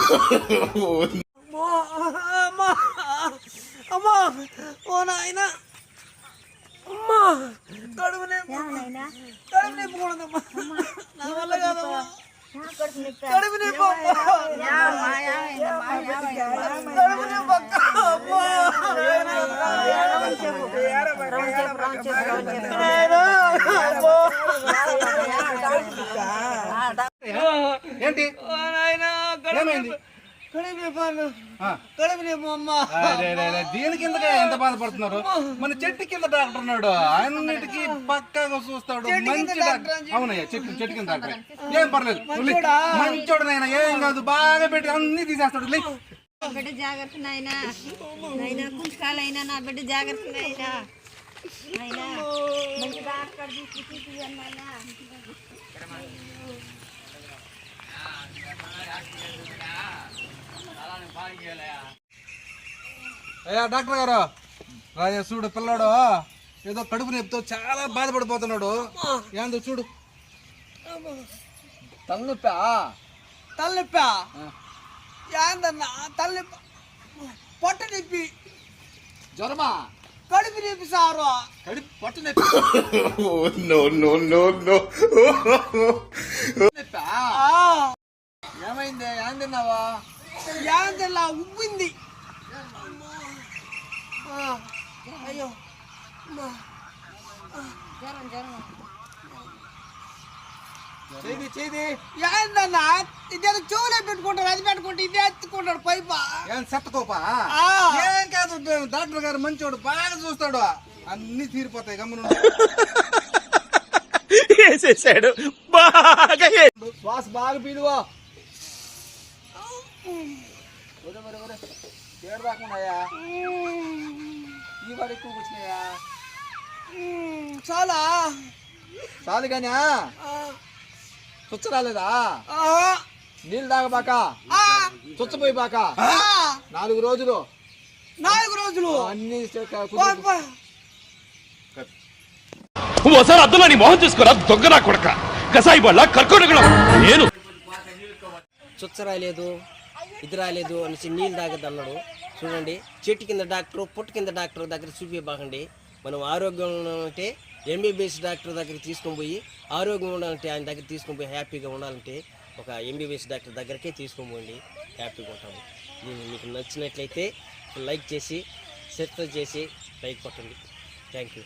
అమ్మా అమ్మా ఓ నాయన అమ్మా కడుపు నింపుకోడదమ్మా నా వల్ల కాదమ్మా కడుపు నింపు ఏంటి దీని కింద ఎంత బాధపడుతున్నారు? మన చెట్టు కింద డాక్టర్ ఉన్నాడు, అన్నిటికీ పక్కాగా చూస్తాడు. మంచి డాక్టర్. అవునయ్యా, చెట్టు కింద డాక్టర్. ఏం పర్లేదు, మంచోడు నాయన, ఏం కాదు. బాగా పెట్టి అన్ని తీసేస్తాడు. బిడ్డ జాగ్రత్త నాయనా, నాయనా కుంచకాలైనా నా బిడ్డ జాగ్రత్త నాయనా, నాయనా మంచి డాక్టర్ తీసుకున్నాయనా. అయ్యా డాక్టర్ గారు, రాజా చూడు, పిల్లాడు ఏదో కడుపు నొప్పితో చాలా బాధపడిపోతున్నాడు. ఏందో చూడు. తలనొప్పా ఏందన్నా? తలనొప్పి, పొట్ట నొప్పి, జ్వరమా? కడుపు నొప్పి సారు. కడుపు పొట్ట నొప్పి. ఏమైంది? ఏం తిన్నావా? ఏం తిన్నా? ఉబ్బింది. అయ్యో చేది ఏందన్నా? ఇదేదో చెవులే పెట్టుకుంటాడు, అది పెట్టుకుంటే ఇదే ఎత్తుకుంటాడు పైపా. ఏం సెత్తకోపా? ఏం కాదు, డాక్టర్ గారు మంచోడు, బాగా చూస్తాడు. అన్ని తీరిపోతాయి. గమ్మున వేసేసాడు బాగా. శ్వాస బాగా పీలువా. పేరు రాకున్నాయా? ఈ వాడు ఎక్కువ కూర్చున్నాయా? చాలా చాలు కానీ చుచ్చ రాలేదా? నీళ్ళు తాగబాక, చుచ్చపోయి బాక. 4 రోజులు అన్ని ఓసారి అద్దులో నీ మొహం చూసుకోరా దొంగనా కొడక, కసాయి బళ్ళ కర్కోటకుడు. నేను చుచ్చ రాలేదు, ఇది రాలేదు అనేసి నీళ్ళు తాగద్దు అన్నాడు. చూడండి, చెట్టు కింద డాక్టర్, పుట్టు కింద డాక్టర్ దగ్గర చూపించబాకండి. మనం ఆరోగ్యం ఉండాలంటే ఎంబీబీఎస్ డాక్టర్ దగ్గరికి తీసుకొని పోయి, ఆరోగ్యం ఉండాలంటే ఆయన దగ్గర తీసుకొని పోయి హ్యాపీగా ఉండాలంటే ఒక ఎంబీబీఎస్ డాక్టర్ దగ్గరకే తీసుకొని పోండి, హ్యాపీగా ఉంటాము. దీన్ని మీకు నచ్చినట్లయితే లైక్ చేసి, సబ్స్క్రైబ్ చేసి లైక్ కొట్టండి. Thank you.